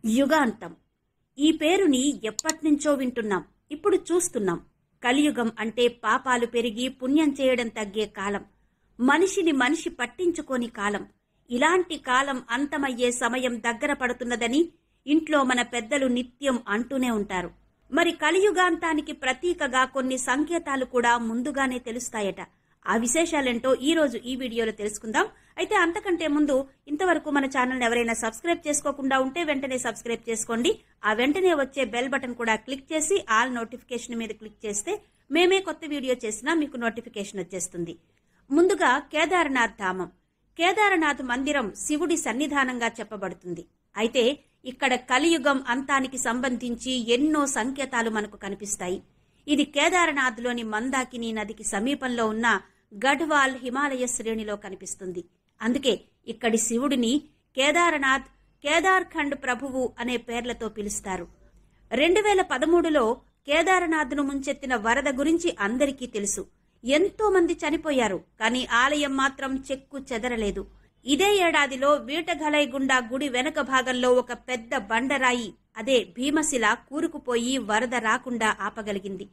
యుగాంతం ఈ పేరుని ఎప్పటినుంచో వింటున్నాం. ఇప్పుడు చూస్తున్నాం. కలియుగం అంటే పాపాలు పెరిగి పుణ్యం చేయడం తగ్గే కాలం, మనిషిని మనిషి పట్టించుకోని కాలం. ఇలాంటి కాలం అంతమయ్యే సమయం దగ్గర పడుతున్నదని ఇంట్లో మన పెద్దలు నిత్యం అంటూనే ఉంటారు. మరి కలియుగాంతానికి ప్రతీకగా కొన్ని సంకేతాలు కూడా ముందుగానే తెలుస్తాయట. ఆ విశేషాలేంటో ఈ రోజు ఈ వీడియోలో తెలుసుకుందాం. అయితే అంతకంటే ముందు ఇంతవరకు మన ఛానల్ ఎవరైనా సబ్స్క్రైబ్ చేసుకోకుండా ఉంటే వెంటనే సబ్స్క్రైబ్ చేసుకోండి. ఆ వెంటనే వచ్చే బెల్ బటన్ కూడా క్లిక్ చేసి ఆల్ నోటిఫికేషన్ మీద క్లిక్ చేస్తే మేమే కొత్త వీడియో చేసినా మీకు నోటిఫికేషన్ వచ్చేస్తుంది. ముందుగా కేదారనాథ్ ధామం. కేదారనాథ్ మందిరం శివుడి సన్నిధానంగా చెప్పబడుతుంది. అయితే ఇక్కడ కలియుగం అంతానికి సంబంధించి ఎన్నో సంకేతాలు మనకు కనిపిస్తాయి. ఇది కేదారనాథ్లోని మందాకిని నదికి సమీపంలో ఉన్న గఢ్వాల్ హిమాలయ శ్రేణిలో కనిపిస్తుంది. అందుకే ఇక్కడి శివుడిని కేదారనాథ్, కేదార్ఖండ్ ప్రభువు అనే పేర్లతో పిలుస్తారు. 2013లో కేదారనాథ్ను ముంచెత్తిన వరద గురించి అందరికీ తెలుసు. ఎంతో మంది చనిపోయారు, కానీ ఆలయం మాత్రం చెక్కు చెదరలేదు. ఇదే ఏడాదిలో వీటఘలై గుండా గుడి వెనక భాగంలో ఒక పెద్ద బండరాయి, అదే భీమశిల, కూరుకుపోయి వరద రాకుండా ఆపగలిగింది.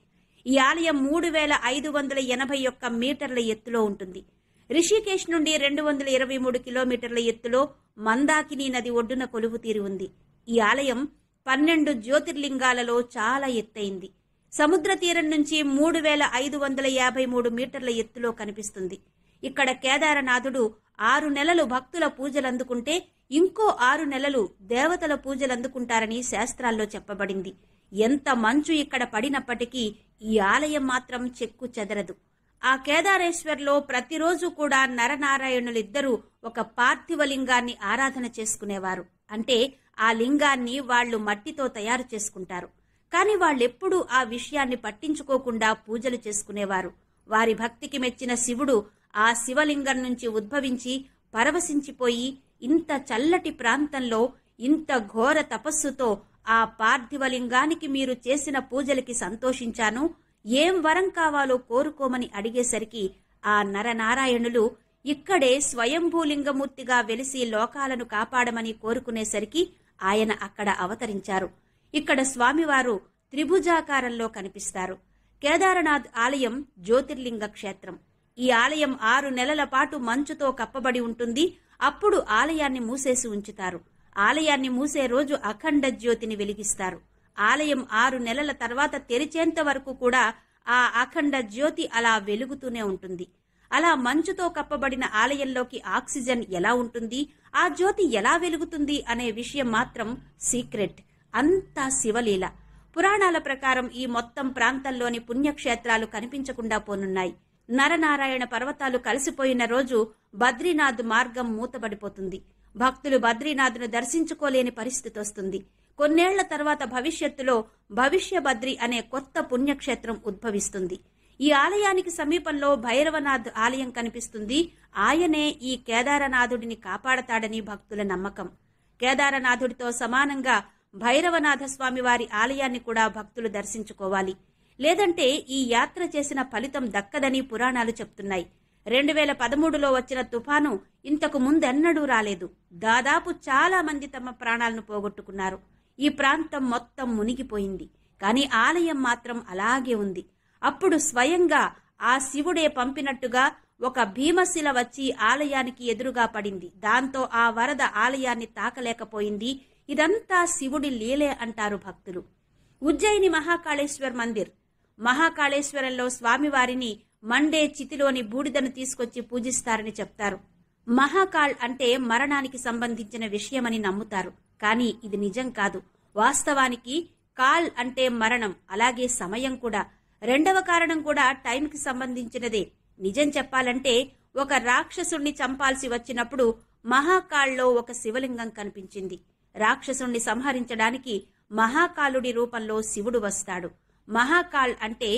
ఈ ఆలయం 3581 మీటర్ల ఎత్తులో ఉంటుంది. రిషికేశ్ నుండి 223 కిలోమీటర్ల ఎత్తులో మందాకిని నది ఒడ్డున కొలువు తీరి ఉంది. ఈ ఆలయం 12 జ్యోతిర్లింగాలలో చాలా ఎత్తైంది. సముద్ర తీరం నుంచి 3553 మీటర్ల ఎత్తులో కనిపిస్తుంది. ఇక్కడ కేదారనాథుడు 6 నెలలు భక్తుల పూజలందుకుంటే ఇంకో 6 నెలలు దేవతల పూజలందుకుంటారని శాస్త్రాల్లో చెప్పబడింది. ఎంత మంచు ఇక్కడ పడినప్పటికీ ఈ ఆలయం మాత్రం చెక్కు చెదరదు. ఆ కేదారేశ్వర్లో ప్రతిరోజు కూడా నరనారాయణులిద్దరూ ఒక పార్థివ లింగాన్ని ఆరాధన చేసుకునేవారు. అంటే ఆ లింగాన్ని వాళ్లు మట్టితో తయారు చేసుకుంటారు. కాని వాళ్ళెప్పుడూ ఆ విషయాన్ని పట్టించుకోకుండా పూజలు చేసుకునేవారు. వారి భక్తికి మెచ్చిన శివుడు ఆ శివలింగం నుంచి ఉద్భవించి పరవశించిపోయి ఇంత చల్లటి ప్రాంతంలో ఇంత ఘోర తపస్సుతో ఆ పార్థివలింగానికి మీరు చేసిన పూజలకి సంతోషించాను, ఏం వరం కావాలో కోరుకోమని అడిగేసరికి ఆ నరనారాయణులు ఇక్కడే స్వయంభూలింగమూర్తిగా వెలిసి లోకాలను కాపాడమని కోరుకునేసరికి ఆయన అక్కడ అవతరించారు. ఇక్కడ స్వామివారు త్రిభుజాకారంలో కనిపిస్తారు. కేదారనాథ్ ఆలయం జ్యోతిర్లింగ క్షేత్రం. ఈ ఆలయం 6 నెలల పాటు మంచుతో కప్పబడి ఉంటుంది. అప్పుడు ఆలయాన్ని మూసేసి ఉంచుతారు. ఆలయాన్ని మూసే రోజు అఖండ జ్యోతిని వెలిగిస్తారు. ఆలయం 6 నెలల తర్వాత తెరిచేంత వరకు కూడా ఆ అఖండ జ్యోతి అలా వెలుగుతూనే ఉంటుంది. అలా మంచుతో కప్పబడిన ఆలయంలోకి ఆక్సిజన్ ఎలా ఉంటుంది, ఆ జ్యోతి ఎలా వెలుగుతుంది అనే విషయం మాత్రం సీక్రెట్. అంతా శివలీల. పురాణాల ప్రకారం ఈ మొత్తం ప్రాంతంలోని పుణ్యక్షేత్రాలు కనిపించకుండా పోనున్నాయి. నరనారాయణ పర్వతాలు కలిసిపోయిన రోజు బద్రీనాథ్ మార్గం మూతబడిపోతుంది. భక్తులు బద్రీనాథ్ను దర్శించుకోలేని పరిస్థితి వస్తుంది. కొన్నేళ్ల తర్వాత భవిష్యత్తులో భవిష్య బద్రి అనే కొత్త పుణ్యక్షేత్రం ఉద్భవిస్తుంది. ఈ ఆలయానికి సమీపంలో భైరవనాథ్ ఆలయం కనిపిస్తుంది. ఆయనే ఈ కేదారనాథుడిని కాపాడతాడని భక్తుల నమ్మకం. కేదారనాథుడితో సమానంగా భైరవనాథ స్వామివారి ఆలయాన్ని కూడా భక్తులు దర్శించుకోవాలి. లేదంటే ఈ యాత్ర చేసిన ఫలితం దక్కదని పురాణాలు చెప్తున్నాయి. 2013లో వచ్చిన తుఫాను ఇంతకు ముందెన్నడూ రాలేదు. దాదాపు చాలా మంది తమ ప్రాణాలను పోగొట్టుకున్నారు. ఈ ప్రాంతం మొత్తం మునిగిపోయింది. కానీ ఆలయం మాత్రం అలాగే ఉంది. అప్పుడు స్వయంగా ఆ శివుడే పంపినట్టుగా ఒక భీమశిల వచ్చి ఆలయానికి ఎదురుగా పడింది. దాంతో ఆ వరద ఆలయాన్ని తాకలేకపోయింది. ఇదంతా శివుడి లీలే అంటారు భక్తులు. ఉజ్జయిని మహాకాళేశ్వర్ మందిర్. మహాకాళేశ్వరంలో స్వామివారిని మండే చితిలోని బూడిదను తీసుకొచ్చి పూజిస్తారని చెప్తారు. మహాకాళ్ అంటే మరణానికి సంబంధించిన విషయమని నమ్ముతారు. కానీ ఇది నిజం కాదు. వాస్తవానికి కాల్ అంటే మరణం, అలాగే సమయం కూడా. రెండవ కారణం కూడా టైంకి సంబంధించినదే. నిజం చెప్పాలంటే ఒక రాక్షసుణ్ణి చంపాల్సి వచ్చినప్పుడు మహాకాళ్లో ఒక శివలింగం కనిపించింది. రాక్షసుణ్ణి సంహరించడానికి మహాకాలుడి రూపంలో శివుడు వస్తాడు. మహాకాళ్ అంటే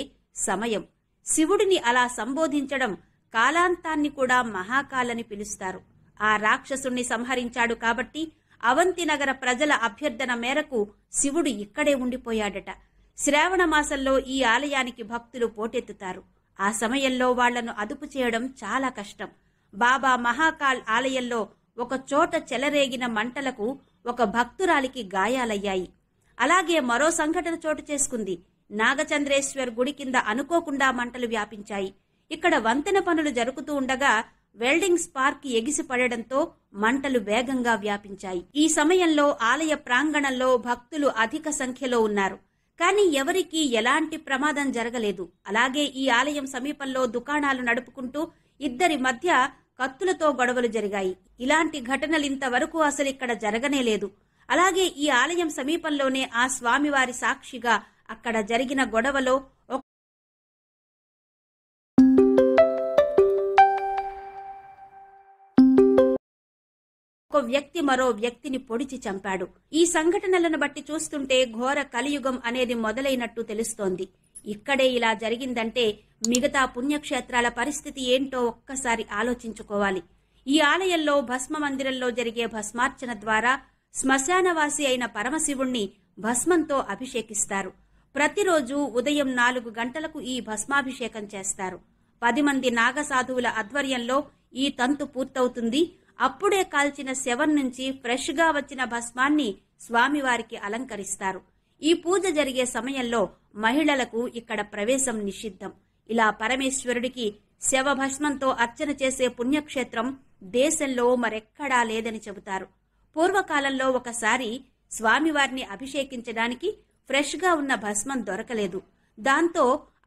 సమయం. శివుడిని అలా సంబోధించడం కాలాంతాన్ని కూడా మహాకాలని పిలుస్తారు. ఆ రాక్షసుణ్ణి సంహరించాడు కాబట్టి అవంతి నగర ప్రజల అభ్యర్థన మేరకు శివుడు ఇక్కడే ఉండిపోయాడట. శ్రావణ మాసంలో ఈ ఆలయానికి భక్తులు పోటెత్తుతారు. ఆ సమయంలో వాళ్లను అదుపు చేయడం చాలా కష్టం. బాబా మహాకాల్ ఆలయంలో ఒక చోట చెలరేగిన మంటలకు ఒక భక్తురాలికి గాయాలయ్యాయి. అలాగే మరో సంఘటన చోటు చేసుకుంది. నాగచంద్రేశ్వర్ గుడి కింద అనుకోకుండా మంటలు వ్యాపించాయి. ఇక్కడ వంతెన పనులు జరుగుతూ ఉండగా వెల్డింగ్ స్పార్క్ ఎగిసిపడడంతో మంటలు వేగంగా వ్యాపించాయి. ఈ సమయంలో ఆలయ ప్రాంగణంలో భక్తులు అధిక సంఖ్యలో ఉన్నారు. కానీ ఎవరికీ ఎలాంటి ప్రమాదం జరగలేదు. అలాగే ఈ ఆలయం సమీపంలో దుకాణాలు నడుపుకుంటూ ఇద్దరి మధ్య కత్తులతో గొడవలు జరిగాయి. ఇలాంటి ఘటనలు ఇంతవరకు అసలు ఇక్కడ జరగనే లేదు. అలాగే ఈ ఆలయం సమీపంలోనే ఆ స్వామివారి సాక్షిగా అక్కడ జరిగిన గొడవలో ఒక వ్యక్తి మరో వ్యక్తిని పొడిచి చంపాడు. ఈ సంఘటనలను బట్టి చూస్తుంటే ఘోర కలియుగం అనేది మొదలైనట్టు తెలుస్తోంది. ఇక్కడే ఇలా జరిగిందంటే మిగతా పుణ్యక్షేత్రాల పరిస్థితి ఏంటో ఒక్కసారి ఆలోచించుకోవాలి. ఈ ఆలయంలో భస్మ మందిరంలో జరిగే భస్మార్చన ద్వారా శ్మశానవాసి అయిన పరమశివుణ్ణి భస్మంతో అభిషేకిస్తారు. ప్రతిరోజు ఉదయం 4 గంటలకు ఈ భస్మాభిషేకం చేస్తారు. 10 మంది నాగసాధువుల ఆధ్వర్యంలో ఈ తంతు పూర్తవుతుంది. అప్పుడే కాల్చిన శవం నుంచి ఫ్రెష్ గా వచ్చిన భస్మాన్ని స్వామివారికి అలంకరిస్తారు. ఈ పూజ జరిగే సమయంలో మహిళలకు ఇక్కడ ప్రవేశం నిషిద్ధం. ఇలా పరమేశ్వరుడికి శవభస్మంతో అర్చన చేసే పుణ్యక్షేత్రం దేశంలో మరెక్కడా లేదని చెబుతారు. పూర్వకాలంలో ఒకసారి స్వామివారిని అభిషేకించడానికి ఫ్రెష్ గా ఉన్న భస్మం దొరకలేదు. దాంతో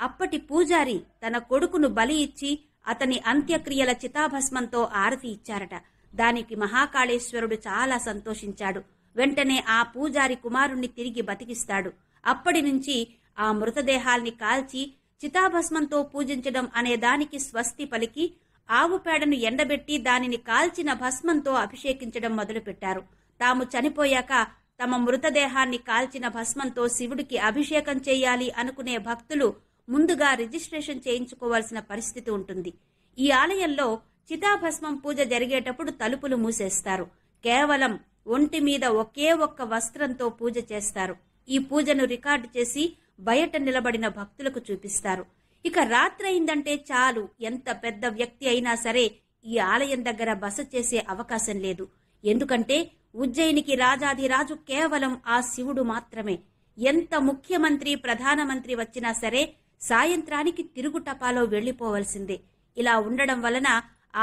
అప్పటి పూజారి తన కొడుకును బలి ఇచ్చి అతని అంత్యక్రియల చితాభస్మంతో ఆరతి ఇచ్చారట. దానికి మహాకాళేశ్వరుడు చాలా సంతోషించాడు. వెంటనే ఆ పూజారి కుమారుణ్ణి తిరిగి బతికిస్తాడు. అప్పటి నుంచి ఆ మృతదేహాల్ని కాల్చి చితాభస్మంతో పూజించడం అనే దానికి స్వస్తి పలికి ఆవు పేడను ఎండబెట్టి దానిని కాల్చిన భస్మంతో అభిషేకించడం మొదలుపెట్టారు. తాము చనిపోయాక తమ మృతదేహాన్ని కాల్చిన భస్మంతో శివుడికి అభిషేకం చేయాలి అనుకునే భక్తులు ముందుగా రిజిస్ట్రేషన్ చేయించుకోవాల్సిన పరిస్థితి ఉంటుంది. ఈ ఆలయంలో చితాభస్మం పూజ జరిగేటప్పుడు తలుపులు మూసేస్తారు. కేవలం ఒంటి మీద ఒకే ఒక్క వస్త్రంతో పూజ చేస్తారు. ఈ పూజను రికార్డు చేసి బయట నిలబడిన భక్తులకు చూపిస్తారు. ఇక రాత్రయిందంటే చాలు, ఎంత పెద్ద వ్యక్తి అయినా సరే ఈ ఆలయం దగ్గర బస చేసే అవకాశం లేదు. ఎందుకంటే ఉజ్జయినికి రాజాధిరాజు కేవలం ఆ శివుడు మాత్రమే. ఎంత ముఖ్యమంత్రి ప్రధానమంత్రి వచ్చినా సరే సాయంత్రానికి తిరుగుటపాలో వెళ్లిపోవలసిందే. ఇలా ఉండడం వలన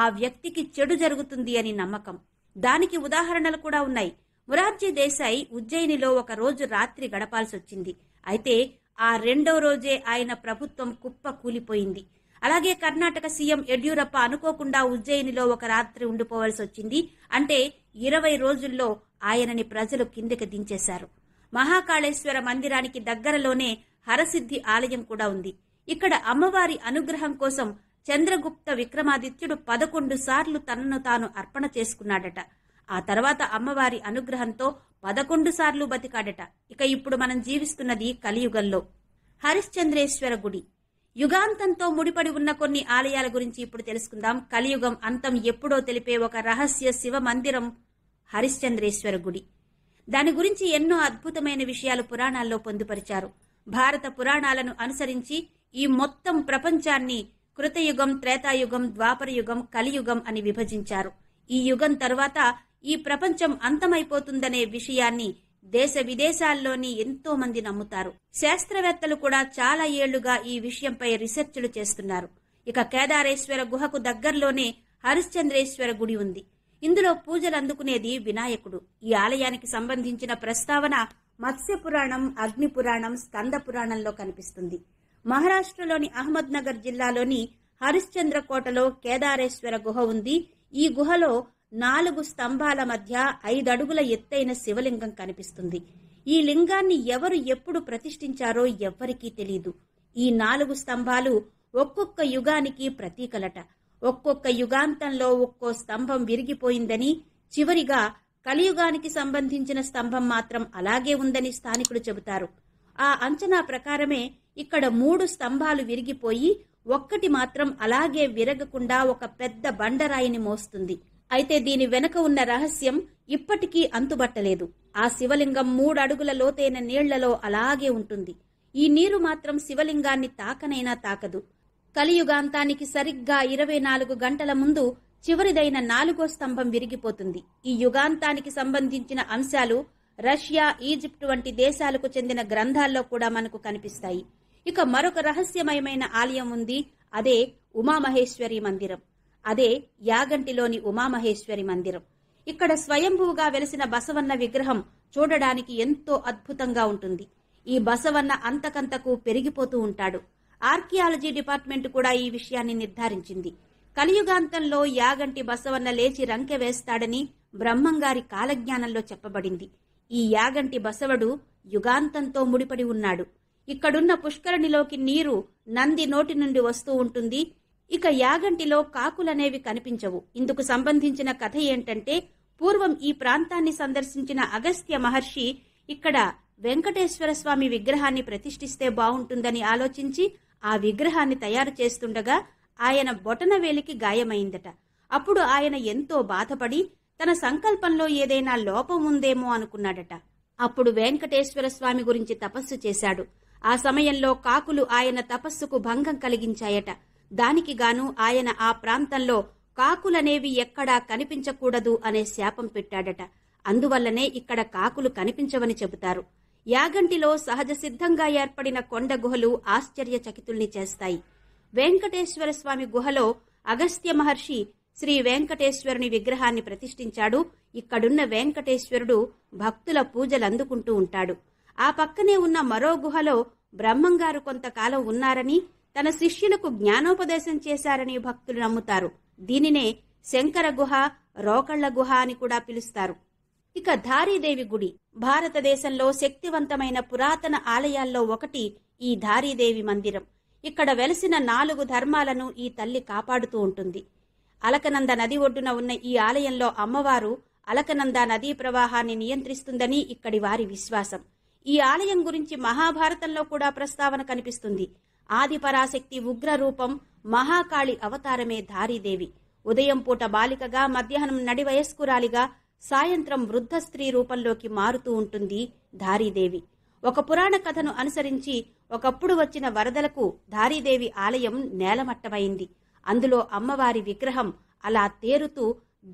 ఆ వ్యక్తికి చెడు జరుగుతుంది అని నమ్మకం. దానికి ఉదాహరణలు కూడా ఉన్నాయి. మొరార్జీ దేశాయ్ ఉజ్జయినిలో ఒక రోజు రాత్రి గడపాల్సొచ్చింది. అయితే ఆ రెండో రోజే ఆయన ప్రభుత్వం కుప్ప కూలిపోయింది. అలాగే కర్ణాటక సీఎం యడ్యూరప్ప అనుకోకుండా ఉజ్జయినిలో ఒక రాత్రి ఉండిపోవాల్సి వచ్చింది. అంటే 20 రోజుల్లో ఆయనని ప్రజలు కిందకి దించేశారు. మహాకాళేశ్వర మందిరానికి దగ్గరలోనే హరసిద్ధి ఆలయం కూడా ఉంది. ఇక్కడ అమ్మవారి అనుగ్రహం కోసం చంద్రగుప్త విక్రమాదిత్యుడు 11 సార్లు తనను తాను అర్పణ చేసుకున్నాడట. ఆ తర్వాత అమ్మవారి అనుగ్రహంతో 11 సార్లు బతికాడట. ఇక ఇప్పుడు మనం జీవిస్తున్నది కలియుగంలో. హరిశ్చంద్రేశ్వర గుడి యుగాంతంతో ముడిపడి ఉన్న కొన్ని ఆలయాల గురించి ఇప్పుడు తెలుసుకుందాం. కలియుగం అంతం ఎప్పుడో తెలిపే ఒక రహస్య శివ మందిరం హరిశ్చంద్రేశ్వర గుడి. దాని గురించి ఎన్నో అద్భుతమైన విషయాలు పురాణాల్లో పొందుపరిచారు. భారత పురాణాలను అనుసరించి ఈ మొత్తం ప్రపంచాన్ని కృతయుగం, త్రేతాయుగం, ద్వాపరయుగం, కలియుగం అని విభజించారు. ఈ యుగం తరువాత ఈ ప్రపంచం అంతమైపోతుందనే విషయాన్ని దేశ విదేశాల్లోని ఎంతో మంది నమ్ముతారు. శాస్త్రవేత్తలు కూడా చాలా ఏళ్లుగా ఈ విషయంపై రీసెర్చ్లు చేస్తున్నారు. ఇక కేదారేశ్వర గుహకు దగ్గరలోనే హరిశ్చంద్రేశ్వర గుడి ఉంది. ఇందులో పూజలు అందుకునేది వినాయకుడు. ఈ ఆలయానికి సంబంధించిన ప్రస్తావన మత్స్య పురాణం, అగ్ని పురాణం, స్కంద పురాణంలో కనిపిస్తుంది. మహారాష్ట్రలోని అహ్మద్ నగర్ జిల్లాలోని హరిశ్చంద్ర కోటలో కేదారేశ్వర గుహ ఉంది. ఈ గుహలో 4 స్తంభాల మధ్య 5 అడుగుల ఎత్తైన శివలింగం కనిపిస్తుంది. ఈ లింగాన్ని ఎవరు ఎప్పుడు ప్రతిష్ఠించారో ఎవ్వరికీ తెలీదు. ఈ 4 స్తంభాలు ఒక్కొక్క యుగానికి ప్రతీకలట. ఒక్కొక్క యుగాంతంలో ఒక్కో స్తంభం విరిగిపోయిందని, చివరిగా కలియుగానికి సంబంధించిన స్తంభం మాత్రం అలాగే ఉందని స్థానికులు చెబుతారు. ఆ అంచనా ప్రకారమే ఇక్కడ 3 స్తంభాలు విరిగిపోయి ఒక్కటి మాత్రం అలాగే విరగకుండా ఒక పెద్ద బండరాయిని మోస్తుంది. అయితే దీని వెనక ఉన్న రహస్యం ఇప్పటికీ అంతుబట్టలేదు. ఆ శివలింగం 3 అడుగుల లోతైన నీళ్లలో అలాగే ఉంటుంది. ఈ నీరు మాత్రం శివలింగాన్ని తాకనైనా తాకదు. కలియుగాంతానికి సరిగ్గా 24 గంటల ముందు చివరిదైన 4వ స్తంభం విరిగిపోతుంది. ఈ యుగాంతానికి సంబంధించిన అంశాలు రష్యా, ఈజిప్ట్ వంటి దేశాలకు చెందిన గ్రంథాల్లో కూడా మనకు కనిపిస్తాయి. ఇక మరొక రహస్యమయమైన ఆలయం ఉంది. అదే ఉమామహేశ్వరి మందిరం. అదే యాగంటిలోని ఉమామహేశ్వరి మందిరం. ఇక్కడ స్వయంభూగా వెలిసిన బసవన్న విగ్రహం చూడడానికి ఎంతో అద్భుతంగా ఉంటుంది. ఈ బసవన్న అంతకంతకు పెరిగిపోతూ ఉంటాడు. ఆర్కియాలజీ డిపార్ట్మెంట్ కూడా ఈ విషయాన్ని నిర్ధారించింది. కలియుగాంతంలో యాగంటి బసవన్న లేచి రంకె వేస్తాడని బ్రహ్మంగారి కాలజ్ఞానంలో చెప్పబడింది. ఈ యాగంటి బసవడు యుగాంతంతో ముడిపడి ఉన్నాడు. ఇక్కడున్న పుష్కరిణిలోకి నీరు నంది నోటి నుండి వస్తూ ఉంటుంది. ఇక యాగంటిలో కాకులనేవి కనిపించవు. ఇందుకు సంబంధించిన కథ ఏంటంటే, పూర్వం ఈ ప్రాంతాన్ని సందర్శించిన అగస్త్య మహర్షి ఇక్కడ వెంకటేశ్వర స్వామి విగ్రహాన్ని ప్రతిష్ఠిస్తే బావుంటుందని ఆలోచించి ఆ విగ్రహాన్ని తయారు చేస్తుండగా ఆయన బొటనవేలికి గాయమైందట. అప్పుడు ఆయన ఎంతో బాధపడి తన సంకల్పంలో ఏదైనా లోపం ఉందేమో అనుకున్నాడట. అప్పుడు వెంకటేశ్వర స్వామి గురించి తపస్సు చేశాడు. ఆ సమయంలో కాకులు ఆయన తపస్సుకు భంగం కలిగించాయట. దానికి గాను ఆయన ఆ ప్రాంతంలో కాకులనేవి ఎక్కడా కనిపించకూడదు అనే శాపం పెట్టాడట. అందువల్లనే ఇక్కడ కాకులు కనిపించవని చెబుతారు. యాగంటిలో సహజ సిద్ధంగా ఏర్పడిన కొండ గుహలు ఆశ్చర్యచకితుల్ని చేస్తాయి. వెంకటేశ్వర స్వామి గుహలో అగస్త్య మహర్షి శ్రీ వెంకటేశ్వరుని విగ్రహాన్ని ప్రతిష్ఠించాడు. ఇక్కడున్న వెంకటేశ్వరుడు భక్తుల పూజలందుకుంటూ ఉంటాడు. ఆ పక్కనే ఉన్న మరో గుహలో బ్రహ్మంగారు కొంతకాలం ఉన్నారని, తన శిష్యులకు జ్ఞానోపదేశం చేశారని భక్తులు నమ్ముతారు. దీనినే శంకర గుహ, రోకళ్ల గుహ అని కూడా పిలుస్తారు. ఇక ధారీదేవి గుడి భారతదేశంలో శక్తివంతమైన పురాతన ఆలయాల్లో ఒకటి ఈ ధారీదేవి మందిరం. ఇక్కడ వెలసిన 4 ధర్మాలను ఈ తల్లి కాపాడుతూ ఉంటుంది. అలకనంద నది ఒడ్డున ఉన్న ఈ ఆలయంలో అమ్మవారు అలకనంద నదీ ప్రవాహాన్ని నియంత్రిస్తుందని ఇక్కడి వారి విశ్వాసం. ఈ ఆలయం గురించి మహాభారతంలో కూడా ప్రస్తావన కనిపిస్తుంది. ఆదిపరాశక్తి ఉగ్ర రూపం మహాకాళి అవతారమే ధారీదేవి. ఉదయం పూట బాలికగా, మధ్యాహ్నం నడివయస్కురాలిగా, సాయంత్రం వృద్ధ స్త్రీ రూపంలోకి మారుతూ ఉంటుంది ధారీదేవి. ఒక పురాణ కథను అనుసరించి ఒకప్పుడు వచ్చిన వరదలకు ధారీదేవి ఆలయం నేలమట్టమైంది. అందులో అమ్మవారి విగ్రహం అలా తేరుతూ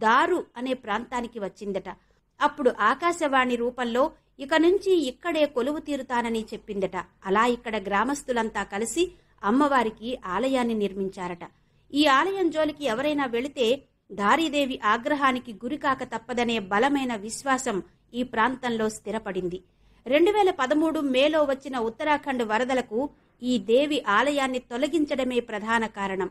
దారు అనే ప్రాంతానికి వచ్చిందట. అప్పుడు ఆకాశవాణి రూపంలో ఇక నుంచి ఇక్కడే కొలువు తీరుతానని చెప్పిందట. అలా ఇక్కడ గ్రామస్తులంతా కలిసి అమ్మవారికి ఆలయాన్ని నిర్మించారట. ఈ ఆలయం జోలికి ఎవరైనా వెళితే ధారీదేవి ఆగ్రహానికి గురికాక తప్పదనే బలమైన విశ్వాసం ఈ ప్రాంతంలో స్థిరపడింది. 2013 మేలో వచ్చిన ఉత్తరాఖండ్ వరదలకు ఈ దేవి ఆలయాన్ని తొలగించడమే ప్రధాన కారణం.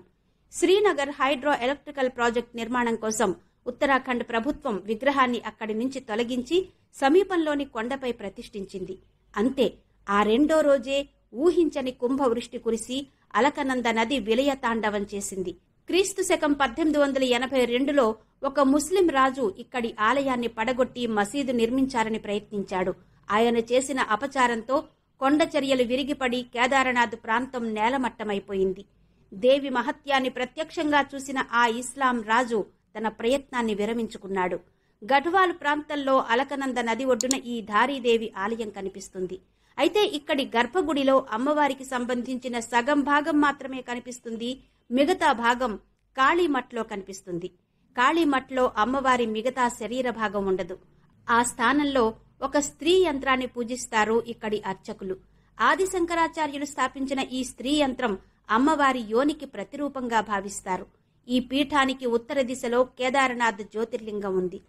శ్రీనగర్ హైడ్రో ఎలక్ట్రికల్ ప్రాజెక్ట్ నిర్మాణం కోసం ఉత్తరాఖండ్ ప్రభుత్వం విగ్రహాన్ని అక్కడి నుంచి తొలగించి సమీపంలోని కొండపై ప్రతిష్ఠించింది. అంతే, ఆ రెండో రోజే ఊహించని కుంభవృష్టి కురిసి అలకనంద నది విలయతాండవం చేసింది. క్రీస్తు శకం 1882లో ఒక ముస్లిం రాజు ఇక్కడి ఆలయాన్ని పడగొట్టి మసీదు నిర్మించాలని ప్రయత్నించాడు. ఆయన చేసిన అపచారంతో కొండచర్యలు విరిగిపడి కేదారనాథ్ ప్రాంతం నేలమట్టమైపోయింది. దేవి మహత్యాన్ని ప్రత్యక్షంగా చూసిన ఆ ఇస్లాం రాజు తన ప్రయత్నాన్ని విరమించుకున్నాడు. గఢ్వాల్ ప్రాంతంలో అలకనంద నది ఒడ్డున ఈ ధారీదేవి ఆలయం కనిపిస్తుంది. అయితే ఇక్కడి గర్భగుడిలో అమ్మవారికి సంబంధించిన సగం భాగం మాత్రమే కనిపిస్తుంది. మిగతా భాగం కాళీమఠ్లో కనిపిస్తుంది. కాళీమఠ్లో అమ్మవారి మిగతా శరీర భాగం ఉండదు. ఆ స్థానంలో ఒక స్త్రీ యంత్రాన్ని పూజిస్తారు ఇక్కడి అర్చకులు. ఆది శంకరాచార్యులు స్థాపించిన ఈ స్త్రీ యంత్రం అమ్మవారి యోనికి ప్రతిరూపంగా భావిస్తారు. ఈ పీఠానికి ఉత్తర దిశలో కేదారనాథ్ జ్యోతిర్లింగం ఉంది.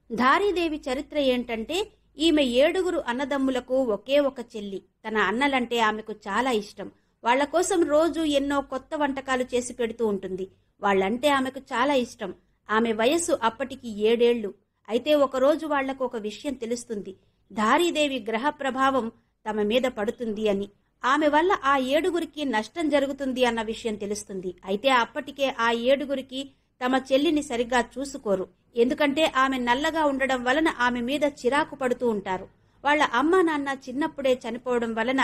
ధారీదేవి చరిత్ర ఏంటంటే, ఈమె 7 అన్నదమ్ములకు ఒకే ఒక చెల్లి. తన అన్నలంటే ఆమెకు చాలా ఇష్టం. వాళ్ల కోసం రోజు ఎన్నో కొత్త వంటకాలు చేసి పెడుతూ ఉంటుంది. వాళ్లంటే ఆమెకు చాలా ఇష్టం. ఆమె వయస్సు అప్పటికి 7 ఏళ్లు. అయితే ఒకరోజు వాళ్లకు ఒక విషయం తెలుస్తుంది. ధారీదేవి గ్రహ ప్రభావం తమ మీద పడుతుంది అని. ఆమె వల్ల ఆ 7 నష్టం జరుగుతుంది అన్న విషయం తెలుస్తుంది. అయితే అప్పటికే ఆ 7 తమ చెల్లిని సరిగ్గా చూసుకోరు. ఎందుకంటే ఆమె నల్లగా ఉండడం వలన ఆమె మీద చిరాకు పడుతూ ఉంటారు. వాళ్ల అమ్మా నాన్న చిన్నప్పుడే చనిపోవడం వలన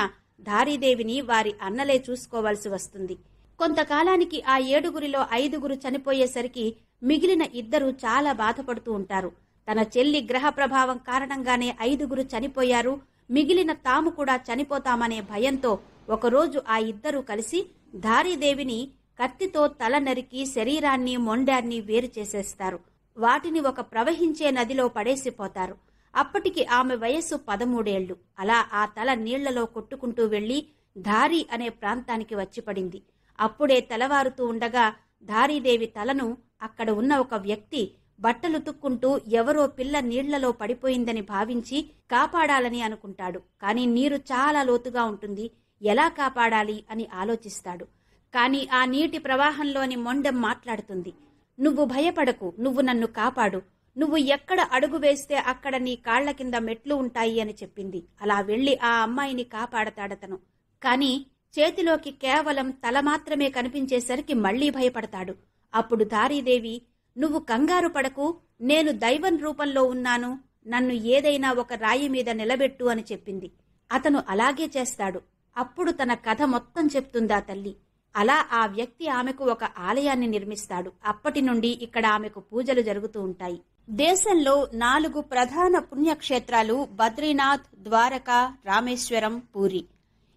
ధారీదేవిని వారి అన్నలే చూసుకోవాల్సి వస్తుంది. కొంతకాలానికి ఆ 7లో 5 చనిపోయేసరికి మిగిలిన 2 చాలా బాధపడుతూ ఉంటారు. తన చెల్లి గ్రహ ప్రభావం కారణంగానే 5 చనిపోయారు, మిగిలిన తాము కూడా చనిపోతామనే భయంతో ఒకరోజు ఆ 2 కలిసి ధారీదేవిని కత్తితో తల నరికి శరీరాన్ని మొండాన్ని వేరు చేసేస్తారు. వాటిని ఒక ప్రవహించే నదిలో పడేసిపోతారు. అప్పటికి ఆమె వయస్సు 13 ఏళ్లు. అలా ఆ తల నీళ్లలో కొట్టుకుంటూ వెళ్లి ధారి అనే ప్రాంతానికి వచ్చి పడింది. అప్పుడే తెల్లవారుతూ ఉండగా ధారీదేవి తలను అక్కడ ఉన్న ఒక వ్యక్తి బట్టలుతుక్కుంటూ ఎవరో పిల్ల నీళ్లలో పడిపోయిందని భావించి కాపాడాలని అనుకుంటాడు. కాని నీరు చాలా లోతుగా ఉంటుంది. ఎలా కాపాడాలి అని ఆలోచిస్తాడు. కాని ఆ నీటి ప్రవాహంలోని మొండెం మాట్లాడుతుంది. నువ్వు భయపడకు, నువ్వు నన్ను కాపాడు. నువ్వు ఎక్కడ అడుగు వేస్తే అక్కడ నీ కాళ్ల కింద మెట్లు ఉంటాయి అని చెప్పింది. అలా వెళ్లి ఆ అమ్మాయిని కాపాడతాడతను. కాని చేతిలోకి కేవలం తల మాత్రమే కనిపించేసరికి మళ్లీ భయపడతాడు. అప్పుడు ధారీదేవి, నువ్వు కంగారు పడకు, నేను దైవం రూపంలో ఉన్నాను, నన్ను ఏదైనా ఒక రాయి మీద నిలబెట్టు అని చెప్పింది. అతను అలాగే చేస్తాడు. అప్పుడు తన కథ మొత్తం చెప్తుందా తల్లి. అలా ఆ వ్యక్తి ఆమెకు ఒక ఆలయాన్ని నిర్మిస్తాడు. అప్పటి నుండి ఇక్కడ ఆమెకు పూజలు జరుగుతూ ఉంటాయి. దేశంలో 4 ప్రధాన పుణ్యక్షేత్రాలు బద్రీనాథ్, ద్వారకా, రామేశ్వరం, పూరి.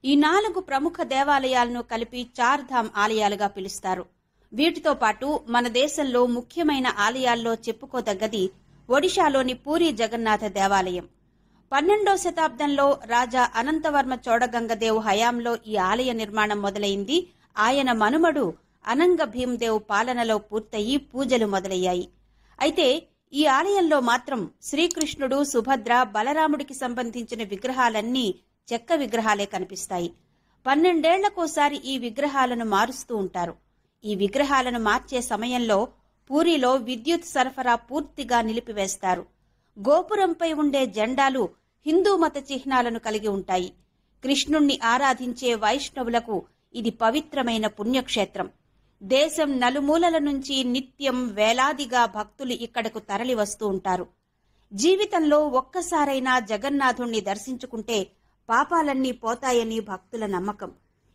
ఈ 4 ప్రముఖ దేవాలయాలను కలిపి 4 ధామ్ ఆలయాలుగా పిలుస్తారు. వీటితో పాటు మన దేశంలో ముఖ్యమైన ఆలయాల్లో చెప్పుకోదగ్గది ఒడిశాలోని పూరి జగన్నాథ దేవాలయం. 12వ శతాబ్దంలో రాజా అనంతవర్మ చోడగంగదేవ్ హయాంలో ఈ ఆలయ నిర్మాణం మొదలైంది. ఆయన మనుమడు అనంగ భీమ్దేవ్ పాలనలో పూర్తయి పూజలు మొదలయ్యాయి. అయితే ఈ ఆలయంలో మాత్రం శ్రీకృష్ణుడు, సుభద్ర, బలరాముడికి సంబంధించిన విగ్రహాలన్నీ చెక్క విగ్రహాలే కనిపిస్తాయి. 12 ఏళ్లకోసారి ఈ విగ్రహాలను మారుస్తూ ఉంటారు. ఈ విగ్రహాలను మార్చే సమయంలో పూరిలో విద్యుత్ సరఫరా పూర్తిగా నిలిపివేస్తారు. గోపురంపై ఉండే జెండాలు హిందూ మత చిహ్నాలను కలిగి ఉంటాయి. కృష్ణుణ్ణి ఆరాధించే వైష్ణవులకు ఇది పవిత్రమైన పుణ్యక్షేత్రం. దేశం నలుమూలల నుంచి నిత్యం వేలాదిగా భక్తులు ఇక్కడకు తరలి వస్తూ ఉంటారు. జీవితంలో ఒక్కసారైనా జగన్నాథుణ్ణి దర్శించుకుంటే పాపాలన్నీ పోతాయని భక్తుల నమ్మకం.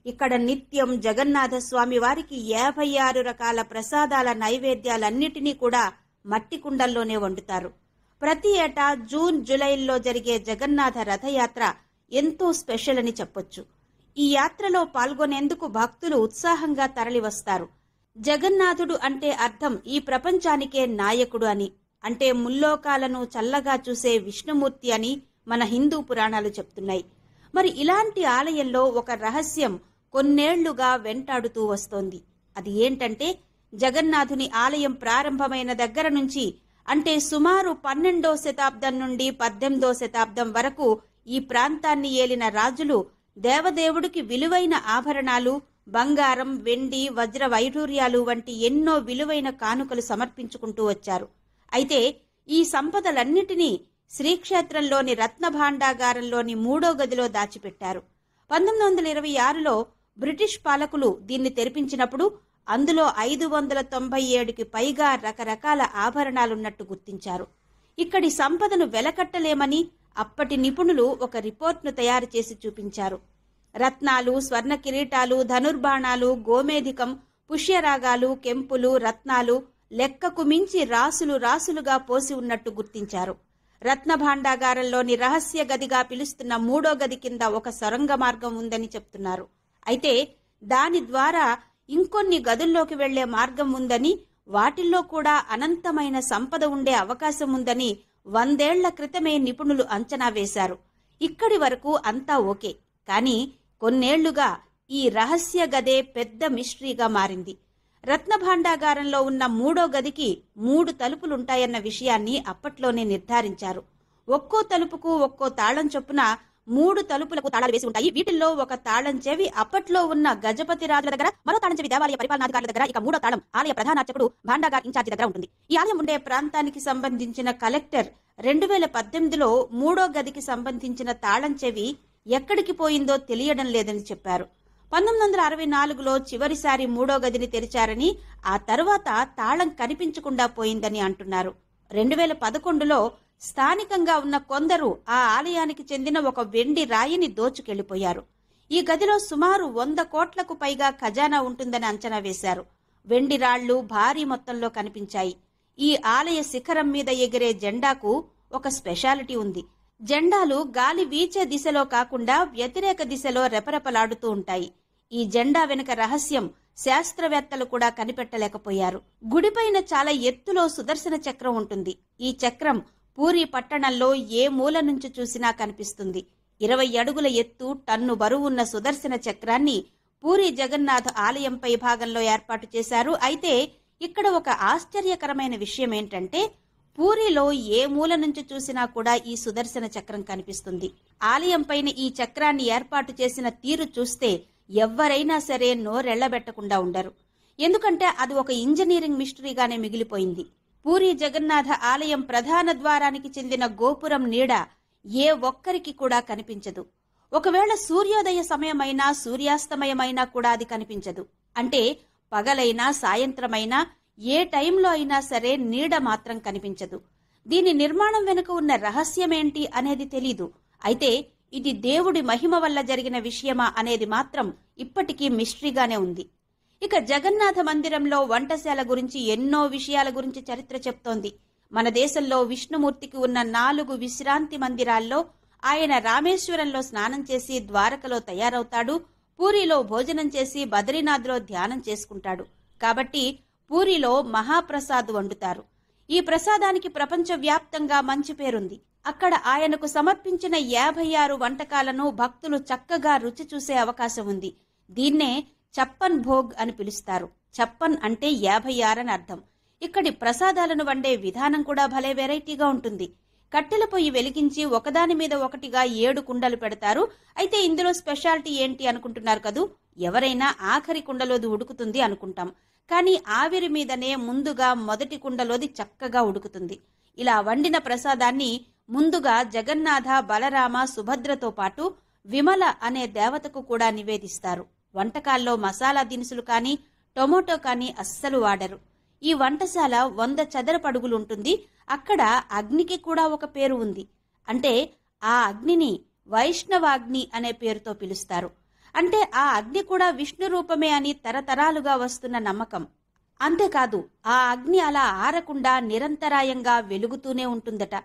ఇక్కడ నిత్యం జగన్నాథ స్వామి వారికి 56 రకాల ప్రసాదాల నైవేద్యాలన్నిటినీ కూడా మట్టి కుండల్లోనే వండుతారు. ప్రతి ఏటా జూన్, జూలైల్లో జరిగే జగన్నాథ రథయాత్ర ఎంతో స్పెషల్ అని చెప్పొచ్చు. ఈ యాత్రలో పాల్గొనేందుకు భక్తులు ఉత్సాహంగా తరలివస్తారు. జగన్నాథుడు అంటే అర్థం ఈ ప్రపంచానికే నాయకుడు అని, అంటే ముల్లోకాలను చల్లగా చూసే విష్ణుమూర్తి అని మన హిందూ పురాణాలు చెప్తున్నాయి. మరి ఇలాంటి ఆలయంలో ఒక రహస్యం కొన్నేళ్లుగా వెంటాడుతూ వస్తోంది. అది ఏంటంటే, జగన్నాథుని ఆలయం ప్రారంభమైన దగ్గర నుంచి, అంటే సుమారు 12వ శతాబ్దం నుండి 18వ శతాబ్దం వరకు ఈ ప్రాంతాన్ని ఏలిన రాజులు దేవదేవుడికి విలువైన ఆభరణాలు, బంగారం, వెండి, వజ్ర వైఢూర్యాలు వంటి ఎన్నో విలువైన కానుకలు సమర్పించుకుంటూ వచ్చారు. అయితే ఈ సంపదలన్నిటినీ శ్రీక్షేత్రంలోని రత్నభాండాగారంలోని 3వ గదిలో దాచిపెట్టారు. 1926లో బ్రిటిష్ పాలకులు దీన్ని తెరిపించినప్పుడు అందులో 597కి పైగా రకరకాల ఆభరణాలున్నట్టు గుర్తించారు. ఇక్కడి సంపదను వెలకట్టలేమని అప్పటి నిపుణులు ఒక రిపోర్ట్ను తయారు చేసి చూపించారు. రత్నాలు, స్వర్ణ కిరీటాలు, ధనుర్బాణాలు, గోమేధికం, పుష్యరాగాలు, కెంపులు, రత్నాలు లెక్కకు మించి రాసులు రాసులుగా పోసి ఉన్నట్టు గుర్తించారు. రత్నభాండాగారంలోని రహస్య గదిగా పిలుస్తున్న 3వ గది కింద ఒక సొరంగ మార్గం ఉందని చెప్తున్నారు. అయితే దాని ద్వారా ఇంకొన్ని గదుల్లోకి వెళ్లే మార్గం ఉందని, వాటిల్లో కూడా అనంతమైన సంపద ఉండే అవకాశం ఉందని 100 ఏళ్ల క్రితమే నిపుణులు అంచనా వేశారు. ఇక్కడి వరకు అంతా ఓకే. కానీ కొన్నేళ్లుగా ఈ రహస్య గదే పెద్ద మిస్టరీగా మారింది. రత్నభాండాగారంలో ఉన్న 3వ గదికి 3 తలుపులుంటాయన్న విషయాన్ని అప్పట్లోనే నిర్ధారించారు. ఒక్కో తలుపుకు ఒక్కో తాళం చొప్పున 3 తలుపులకు తాళాలు వేసి ఉంటాయి. వీటిల్లో ఒక తాళం చెవి అప్పట్లో ఉన్న గజపతి రాజుల దగ్గర, మరో తాళం చెవి దేవాలయ పరిపాలనాధికారుల దగ్గర, ఇక 3వ తాళం ఆలయ ప్రధానార్చకుడు భాండాగార్ ఇన్ఛార్జి దగ్గర ఉంటుంది. ఈ ఆలయం ఉండే ప్రాంతానికి సంబంధించిన కలెక్టర్ 2018లో 3వ గదికి సంబంధించిన తాళం చెవి ఎక్కడికి పోయిందో తెలియడం లేదని చెప్పారు. 1964లో చివరిసారి 3వ గదిని తెరిచారని, ఆ తర్వాత తాళం కనిపించకుండా పోయిందని అంటున్నారు. 2011లో స్థానికంగా ఉన్న కొందరు ఆ ఆలయానికి చెందిన ఒక వెండి రాయిని దోచుకెళ్లిపోయారు. ఈ గదిలో సుమారు 100 కోట్లకు పైగా ఖజానా ఉంటుందని అంచనా వేశారు. వెండి రాళ్లు భారీ మొత్తంలో కనిపించాయి. ఈ ఆలయ శిఖరం మీద ఎగిరే జెండాకు ఒక స్పెషాలిటీ ఉంది. జెండాలు గాలి వీచే దిశలో కాకుండా వ్యతిరేక దిశలో రెపరెపలాడుతూ ఉంటాయి. ఈ జెండా వెనుక రహస్యం శాస్త్రవేత్తలు కూడా కనిపెట్టలేకపోయారు. గుడిపైన చాలా ఎత్తులో సుదర్శన చక్రం ఉంటుంది. ఈ చక్రం పూరీ పట్టణంలో ఏ మూల నుంచి చూసినా కనిపిస్తుంది. 20 అడుగుల ఎత్తు, టన్ను బరువున్న సుదర్శన చక్రాన్ని పూరీ జగన్నాథ ఆలయం పై భాగంలో ఏర్పాటు చేశారు. అయితే ఇక్కడ ఒక ఆశ్చర్యకరమైన విషయం ఏంటంటే, పూరీలో ఏ మూల నుంచి చూసినా కూడా ఈ సుదర్శన చక్రం కనిపిస్తుంది. ఆలయం పైన ఈ చక్రాన్ని ఏర్పాటు చేసిన తీరు చూస్తే ఎవ్వరైనా సరే నోరెళ్లబెట్టకుండా ఉండరు. ఎందుకంటే అది ఒక ఇంజనీరింగ్ మిస్టరీగానే మిగిలిపోయింది. పూరీ జగన్నాథ ఆలయం ప్రధాన ద్వారానికి చెందిన గోపురం నీడ ఏ ఒక్కరికి కూడా కనిపించదు. ఒకవేళ సూర్యోదయ సమయమైనా సూర్యాస్తమయమైనా కూడా అది కనిపించదు. అంటే పగలైనా సాయంత్రమైనా ఏ టైంలో అయినా సరే నీడ మాత్రం కనిపించదు. దీని నిర్మాణం వెనుక ఉన్న రహస్యమేంటి అనేది తెలీదు. అయితే ఇది దేవుడి మహిమ వల్ల జరిగిన విషయమా అనేది మాత్రం ఇప్పటికీ మిస్టరీగానే ఉంది. ఇక జగన్నాథ మందిరంలో వంటశాల గురించి ఎన్నో విషయాల గురించి చరిత్ర చెప్తోంది. మన దేశంలో విష్ణుమూర్తికి ఉన్న 4 విశ్రాంతి మందిరాల్లో ఆయన రామేశ్వరంలో స్నానం చేసి ద్వారకలో తయారవుతాడు, పూరిలో భోజనం చేసి బద్రీనాథ్లో ధ్యానం చేసుకుంటాడు. కాబట్టి పూరిలో మహాప్రసాద్ వండుతారు. ఈ ప్రసాదానికి ప్రపంచవ్యాప్తంగా మంచి పేరుంది. అక్కడ ఆయనకు సమర్పించిన 56 వంటకాలను భక్తులు చక్కగా రుచి చూసే అవకాశం ఉంది. దీన్నే చప్పన్ భోగ్ అని పిలుస్తారు. చప్పన్ అంటే 56 అని అర్థం. ఇక్కడి ప్రసాదాలను వండే విధానం కూడా భలే వెరైటీగా ఉంటుంది. కట్టెల పొయ్యి వెలిగించి ఒకదాని మీద ఒకటిగా 7 కుండలు పెడతారు. అయితే ఇందులో స్పెషాలిటీ ఏంటి అనుకుంటున్నారు కదూ? ఎవరైనా ఆఖరి కుండలోది ఉడుకుతుంది అనుకుంటాం, కానీ ఆవిరి మీదనే ముందుగా మొదటి కుండలోది చక్కగా ఉడుకుతుంది. ఇలా వండిన ప్రసాదాన్ని ముందుగా జగన్నాథ, బలరామ, సుభద్రతో పాటు విమల అనే దేవతకు కూడా నివేదిస్తారు. వంటకాల్లో మసాలా దినుసులు కానీ టొమాటో కానీ అస్సలు వాడరు. ఈ వంటశాల 100 చదరపు అడుగులుంటుంది. అక్కడ అగ్నికి కూడా ఒక పేరు ఉంది. అంటే ఆ అగ్నిని వైష్ణవాగ్ని అనే పేరుతో పిలుస్తారు. అంటే ఆ అగ్ని కూడా విష్ణు రూపమే అని తరతరాలుగా వస్తున్న నమ్మకం. అంతేకాదు ఆ అగ్ని అలా ఆరకుండా నిరంతరాయంగా వెలుగుతూనే ఉంటుందట.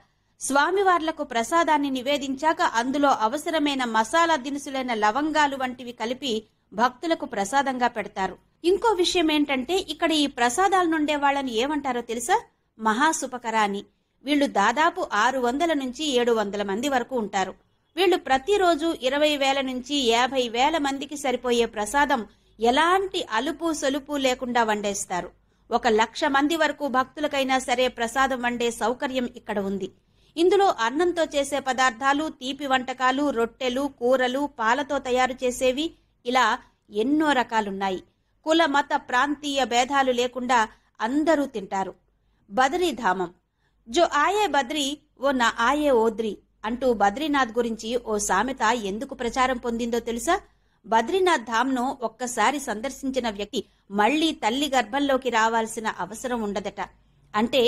స్వామివార్లకు ప్రసాదాన్ని నివేదించాక అందులో అవసరమైన మసాలా దినుసులైన లవంగాలు వంటివి కలిపి భక్తులకు ప్రసాదంగా పెడతారు. ఇంకో విషయం ఏంటంటే, ఇక్కడ ఈ ప్రసాదాల నుండే వాళ్ళని ఏమంటారో తెలుసా? మహాసుపకర అని. వీళ్లు దాదాపు 600 నుంచి 700 మంది వరకు ఉంటారు. వీళ్లు ప్రతిరోజు 20,000 నుంచి 50,000 మందికి సరిపోయే ప్రసాదం ఎలాంటి అలుపు సొలుపు లేకుండా వండేస్తారు. 1,00,000 మంది వరకు భక్తులకైనా సరే ప్రసాదం వండే సౌకర్యం ఇక్కడ ఉంది. ఇందులో అన్నంతో చేసే పదార్థాలు, తీపి వంటకాలు, రొట్టెలు, కూరలు, పాలతో తయారు చేసేవి, ఇలా ఎన్నో రకాలున్నాయి. కుల, మత, ప్రాంతీయ భేదాలు లేకుండా అందరూ తింటారు. బద్రీధామం. జో ఆయే బద్రీ ఓ నా ఆయే ఓద్రి అంటూ బద్రీనాథ్ గురించి ఓ సామెత ఎందుకు ప్రచారం పొందిందో తెలుసా? బద్రీనాథ్ ధామ్ను ఒక్కసారి సందర్శించిన వ్యక్తి మళ్లీ తల్లి గర్భంలోకి రావాల్సిన అవసరం ఉండదట. అంటే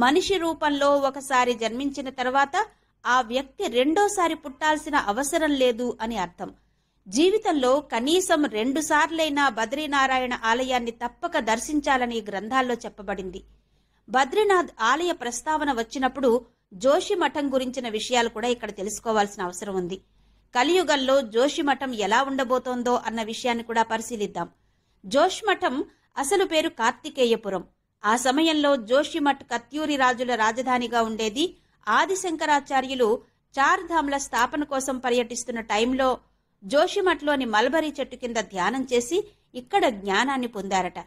మనిషి రూపంలో ఒకసారి జన్మించిన తర్వాత ఆ వ్యక్తి రెండోసారి పుట్టాల్సిన అవసరం లేదు అని అర్థం. జీవితంలో కనీసం 2 సార్లైనా బద్రీనారాయణ ఆలయాన్ని తప్పక దర్శించాలని గ్రంథాల్లో చెప్పబడింది. బద్రీనాథ్ ఆలయ ప్రస్తావన వచ్చినప్పుడు జోషి మఠం గురించిన విషయాలు కూడా ఇక్కడ తెలుసుకోవాల్సిన అవసరం ఉంది. కలియుగంలో జోషి మఠం ఎలా ఉండబోతోందో అన్న విషయాన్ని కూడా పరిశీలిద్దాం. జోషి మఠం అసలు పేరు కార్తికేయపురం. ఆ సమయంలో జోషిమఠ్ కత్యూరి రాజుల రాజధానిగా ఉండేది. ఆదిశంకరాచార్యులు చార్ధామ్ల స్థాపన కోసం పర్యటిస్తున్న టైంలో జోషిమఠ్లోని మల్బరీ చెట్టు కింద ధ్యానం చేసి ఇక్కడ జ్ఞానాన్ని పొందారట.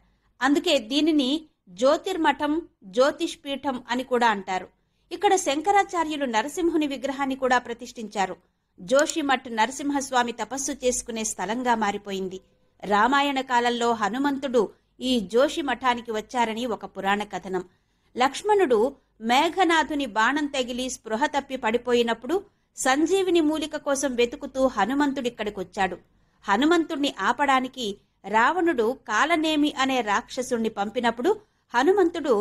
అందుకే దీనిని జ్యోతిర్మఠం, జ్యోతిష్పీఠం అని కూడా అంటారు. ఇక్కడ శంకరాచార్యులు నరసింహుని విగ్రహాన్ని కూడా ప్రతిష్ఠించారు. జోషిమఠ్ నరసింహస్వామి తపస్సు చేసుకునే స్థలంగా మారిపోయింది. రామాయణ కాలంలో హనుమంతుడు ఈ జోషి మఠానికి వచ్చారని ఒక పురాణ కథనం. లక్ష్మణుడు మేఘనాథుని బాణం తగిలి స్పృహ తప్పి పడిపోయినప్పుడు సంజీవిని మూలిక కోసం వెతుకుతూ హనుమంతుడిక్కడికొచ్చాడు. హనుమంతుణ్ణి ఆపడానికి రావణుడు కాలనేమి అనే రాక్షసుణ్ణి పంపినప్పుడు హనుమంతుడు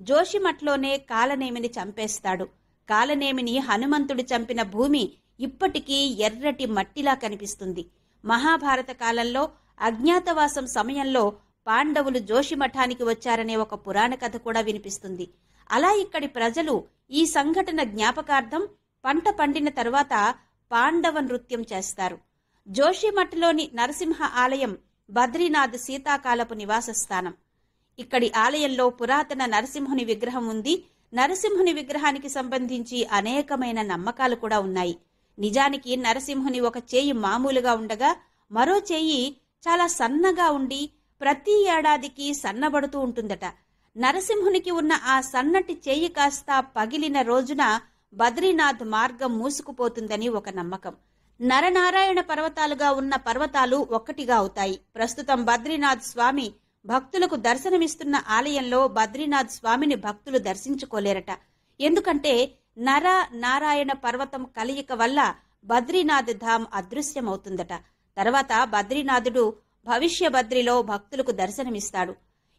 జోషిమఠ్లోనే కాలనేమిని చంపేస్తాడు. కాలనేమిని హనుమంతుడు చంపిన భూమి ఇప్పటికీ ఎర్రటి మట్టిలా కనిపిస్తుంది. మహాభారత కాలంలో అజ్ఞాతవాసం సమయంలో పాండవులు జోషిమఠానికి వచ్చారనే ఒక పురాణ కథ కూడా వినిపిస్తుంది. అలా ఇక్కడి ప్రజలు ఈ సంఘటన జ్ఞాపకార్థం పంట పండిన తరువాత పాండవ నృత్యం చేస్తారు. జోషిమఠ్లోని నరసింహ ఆలయం బద్రీనాథ్ శీతాకాలపు నివాస స్థానం. ఇక్కడి ఆలయంలో పురాతన నరసింహుని విగ్రహం ఉంది. నరసింహుని విగ్రహానికి సంబంధించి అనేకమైన నమ్మకాలు కూడా ఉన్నాయి. నిజానికి నరసింహుని ఒక చేయి మామూలుగా ఉండగా మరో చేయి చాలా సన్నగా ఉండి ప్రతి ఏడాదికి సన్నబడుతూ ఉంటుందట. నరసింహునికి ఉన్న ఆ సన్నటి చేయి కాస్త పగిలిన రోజున బద్రీనాథ్ మార్గం మూసుకుపోతుందని ఒక నమ్మకం. నరనారాయణ పర్వతాలుగా ఉన్న పర్వతాలు ఒక్కటిగా అవుతాయి. ప్రస్తుతం బద్రీనాథ్ స్వామి భక్తులకు దర్శనమిస్తున్న ఆలయంలో బద్రీనాథ్ స్వామిని భక్తులు దర్శించుకోలేరట. ఎందుకంటే నర నారాయణ పర్వతం కలయిక వల్ల బద్రీనాథ్ ధామ్ అదృశ్యమవుతుందట. తర్వాత బద్రీనాథుడు భవిష్య బద్రిలో భక్తులకు దర్శనమిస్తాడు.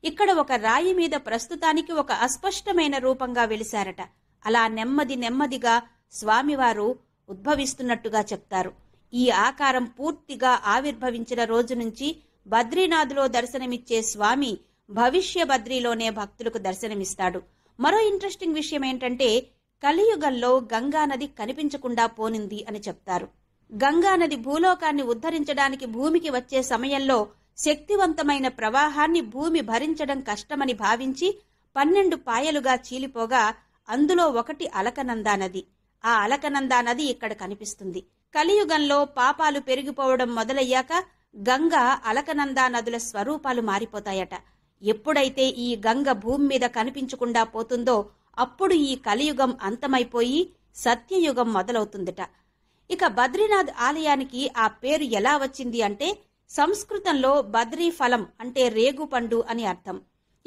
ఇక్కడ ఒక రాయి మీద ప్రస్తుతానికి ఒక అస్పష్టమైన రూపంగా వెలిశారట. అలా నెమ్మది నెమ్మదిగా స్వామివారు ఉద్భవిస్తున్నట్టుగా చెప్తారు. ఈ ఆకారం పూర్తిగా ఆవిర్భవించిన రోజు నుంచి బద్రీనాథ్లో దర్శనమిచ్చే స్వామి భవిష్య బద్రీలోనే భక్తులకు దర్శనమిస్తాడు. మరో ఇంట్రెస్టింగ్ విషయం ఏంటంటే కలియుగంలో గంగానది కనిపించకుండా పోనింది అని చెప్తారు. గంగానది భూలోకాన్ని ఉద్ధరించడానికి భూమికి వచ్చే సమయంలో శక్తివంతమైన ప్రవాహాన్ని భూమి భరించడం కష్టమని భావించి 12 పాయలుగా చీలిపోగా అందులో ఒకటి అలకనందా నది. ఆ అలకనందా నది ఇక్కడ కనిపిస్తుంది. కలియుగంలో పాపాలు పెరిగిపోవడం మొదలయ్యాక గంగ అలకనందా నదుల స్వరూపాలు మారిపోతాయట. ఎప్పుడైతే ఈ గంగ భూమి మీద కనిపించకుండా పోతుందో అప్పుడు ఈ కలియుగం అంతమైపోయి సత్యయుగం మొదలవుతుందట. ఇక బద్రీనాథ్ ఆలయానికి ఆ పేరు ఎలా వచ్చింది అంటే సంస్కృతంలో బద్రీ ఫలం అంటే రేగుపండు అని అర్థం.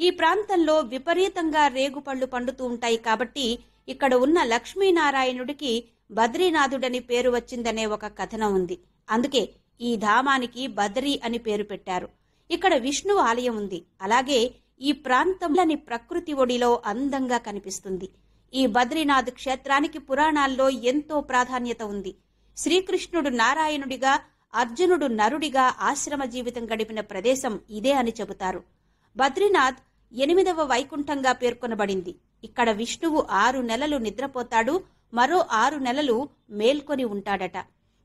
ఈ ప్రాంతంలో విపరీతంగా రేగుపళ్ళు పండుతూ ఉంటాయి కాబట్టి ఇక్కడ ఉన్న లక్ష్మీనారాయణుడికి బద్రీనాథుడని పేరు వచ్చిందనే ఒక కథనం ఉంది. అందుకే ఈ ధామానికి బద్రీ అని పేరు పెట్టారు. ఇక్కడ విష్ణు ఆలయం ఉంది. అలాగే ఈ ప్రాంతంలోని ప్రకృతి ఒడిలో అందంగా కనిపిస్తుంది. ఈ బద్రీనాథ్ క్షేత్రానికి పురాణాల్లో ఎంతో ప్రాధాన్యత ఉంది. శ్రీకృష్ణుడు నారాయణుడిగా, అర్జునుడు నరుడిగా ఆశ్రమ జీవితం గడిపిన ప్రదేశం ఇదే అని చెబుతారు. బద్రీనాథ్ 8వ వైకుంఠంగా పేర్కొనబడింది. ఇక్కడ విష్ణువు 6 నెలలు నిద్రపోతాడు, మరో 6 నెలలు మేల్కొని ఉంటాడట.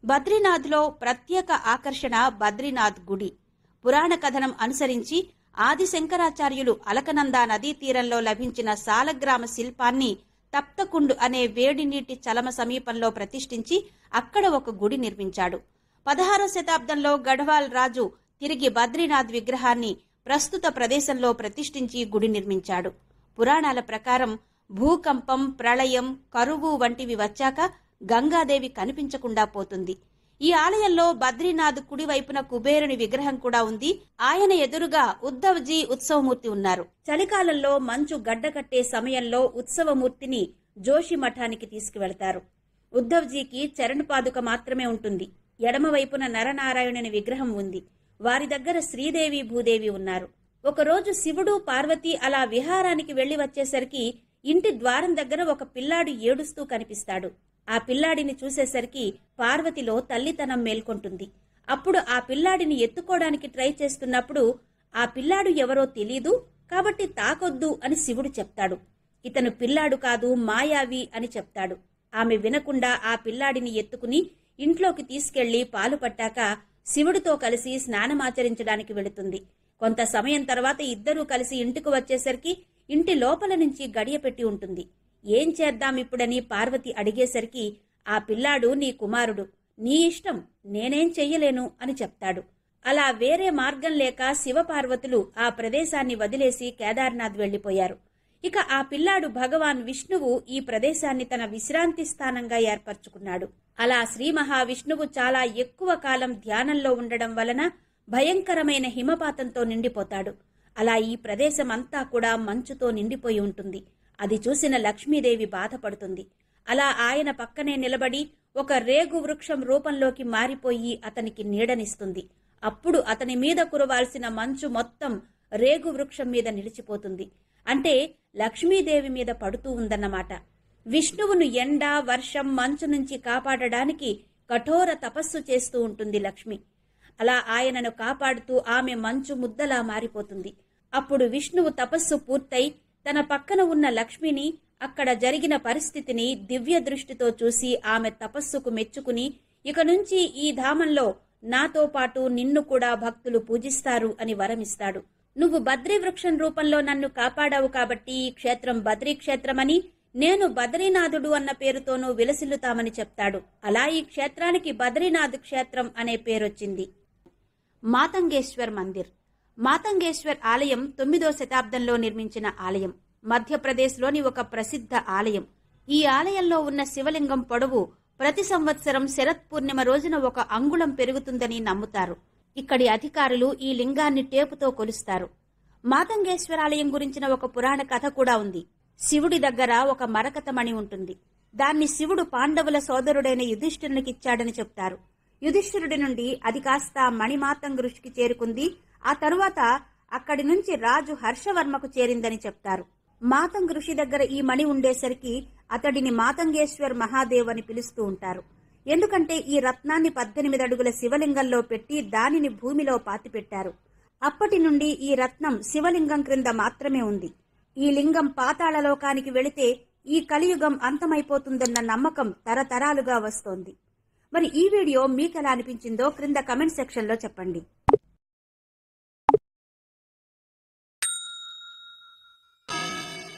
బద్రీనాథ్లో ప్రత్యేక ఆకర్షణ బద్రీనాథ్ గుడి. పురాణ కథనం అనుసరించి ఆది శంకరాచార్యులు అలకనందా నదీ తీరంలో లభించిన సాలగ్రామ శిల్పాన్ని తప్తకుండు అనే వేడి నీటి చలమ సమీపంలో ప్రతిష్ఠించి అక్కడ ఒక గుడి నిర్మించాడు. 16వ శతాబ్దంలో గఢవాల్ రాజు తిరిగి బద్రీనాథ్ విగ్రహాన్ని ప్రస్తుత ప్రదేశంలో ప్రతిష్ఠించి గుడి నిర్మించాడు. పురాణాల ప్రకారం భూకంపం, ప్రళయం, కరువు వంటివి వచ్చాక గంగాదేవి కనిపించకుండా పోతుంది. ఈ ఆలయంలో బద్రీనాథ్ కుడివైపున కుబేరుని విగ్రహం కూడా ఉంది. ఆయన ఎదురుగా ఉద్ధవ్జీ ఉత్సవమూర్తి ఉన్నారు. చలికాలంలో మంచు గడ్డకట్టే సమయంలో ఉత్సవమూర్తిని జోషి మఠానికి తీసుకువెళతారు. ఉద్ధవ్జీకి చరణపాదుక మాత్రమే ఉంటుంది. ఎడమవైపున నరనారాయణుని విగ్రహం ఉంది. వారి దగ్గర శ్రీదేవి, భూదేవి ఉన్నారు. ఒకరోజు శివుడు, పార్వతి అలా విహారానికి వెళ్లి వచ్చేసరికి ఇంటి ద్వారం దగ్గర ఒక పిల్లాడు ఏడుస్తూ కనిపిస్తాడు. ఆ పిల్లాడిని చూసేసరికి పార్వతిలో తల్లితనం మేల్కొంటుంది. అప్పుడు ఆ పిల్లాడిని ఎత్తుకోవడానికి ట్రై చేస్తున్నప్పుడు ఆ పిల్లాడు ఎవరో తెలీదు కాబట్టి తాకొద్దు అని శివుడు చెప్తాడు. ఇతను పిల్లాడు కాదు, మాయావి అని చెప్తాడు. ఆమె వినకుండా ఆ పిల్లాడిని ఎత్తుకుని ఇంట్లోకి తీసుకెళ్లి పాలు పట్టాక శివుడితో కలిసి స్నానమాచరించడానికి వెళుతుంది. కొంత సమయం తర్వాత ఇద్దరూ కలిసి ఇంటికి వచ్చేసరికి ఇంటి లోపల నుంచి గడియ పెట్టి ఉంటుంది. ఏం చేద్దాం ఇప్పుడని పార్వతి అడిగేసరికి ఆ పిల్లాడు నీ కుమారుడు, నీ ఇష్టం, నేనేం చెయ్యలేను అని చెప్తాడు. అలా వేరే మార్గం లేక శివపార్వతులు ఆ ప్రదేశాన్ని వదిలేసి కేదార్నాథ్ వెళ్లిపోయారు. ఇక ఆ పిల్లాడు భగవాన్ విష్ణువు ఈ ప్రదేశాన్ని తన విశ్రాంతి స్థానంగా ఏర్పరచుకున్నాడు. అలా శ్రీ మహావిష్ణువు చాలా ఎక్కువ కాలం ధ్యానంలో ఉండడం వలన భయంకరమైన హిమపాతంతో నిండిపోతాడు. అలా ఈ ప్రదేశం అంతా కూడా మంచుతో నిండిపోయి ఉంటుంది. అది చూసిన లక్ష్మీదేవి బాధపడుతుంది. అలా ఆయన పక్కనే నిలబడి ఒక రేగు వృక్షం రూపంలోకి మారిపోయి అతనికి నీడనిస్తుంది. అప్పుడు అతని మీద కురవాల్సిన మంచు మొత్తం రేగు వృక్షం మీద నిలిచిపోతుంది. అంటే లక్ష్మీదేవి మీద పడుతూ ఉందన్నమాట. విష్ణువును ఎండ, వర్షం, మంచు నుంచి కాపాడడానికి కఠోర తపస్సు చేస్తూ ఉంటుంది లక్ష్మి. అలా ఆయనను కాపాడుతూ ఆమె మంచు ముద్దలా మారిపోతుంది. అప్పుడు విష్ణువు తపస్సు పూర్తయి తన పక్కన ఉన్న లక్ష్మిని, అక్కడ జరిగిన పరిస్థితిని దివ్య దృష్టితో చూసి ఆమె తపస్సుకు మెచ్చుకుని ఇక నుంచి ఈ ధామంలో నాతో పాటు నిన్ను కూడా భక్తులు పూజిస్తారు అని వరమిస్తాడు. నువ్వు బద్రీ వృక్షం రూపంలో నన్ను కాపాడావు కాబట్టి ఈ క్షేత్రం బద్రీ క్షేత్రమని, నేను బద్రీనాథుడు అన్న పేరుతోనూ విలసిల్లుతామని చెప్తాడు. అలా ఈ క్షేత్రానికి బద్రీనాథ్ క్షేత్రం అనే పేరొచ్చింది. మాతంగేశ్వర్ మందిర్. మాతంగేశ్వర్ ఆలయం 9వ శతాబ్దంలో నిర్మించిన ఆలయం. మధ్యప్రదేశ్లోని ఒక ప్రసిద్ధ ఆలయం. ఈ ఆలయంలో ఉన్న శివలింగం పొడవు ప్రతి సంవత్సరం శరత్ పూర్ణిమ రోజున 1 అంగుళం పెరుగుతుందని నమ్ముతారు. ఇక్కడి అధికారులు ఈ లింగాన్ని టేపుతో కొలుస్తారు. మాతంగేశ్వరాలయం గురించిన ఒక పురాణ కథ కూడా ఉంది. శివుడి దగ్గర ఒక మరకత మణి ఉంటుంది. దాన్ని శివుడు పాండవుల సోదరుడైన యుధిష్ఠిరునికిచ్చాడని చెప్తారు. యుధిష్ఠిరుడి నుండి అది కాస్త మణిమాతంగ ఋషికి చేరుకుంది. ఆ తరువాత అక్కడి నుంచి రాజు హర్షవర్మకు చేరిందని చెప్తారు. మాతంగ ఋషి దగ్గర ఈ మణి ఉండేసరికి అతడిని మాతంగేశ్వర్ మహాదేవ్ అని పిలుస్తూ ఉంటారు. ఎందుకంటే ఈ రత్నాన్ని 18 అడుగుల శివలింగంలో పెట్టి దానిని భూమిలో పాతిపెట్టారు. అప్పటి నుండి ఈ రత్నం శివలింగం క్రింద మాత్రమే ఉంది. ఈ లింగం పాతాళలోకానికి వెళితే ఈ కలియుగం అంతమైపోతుందన్న నమ్మకం తరతరాలుగా వస్తోంది. మరి ఈ వీడియో మీకెలా అనిపించిందో క్రింద కమెంట్ సెక్షన్లో చెప్పండి.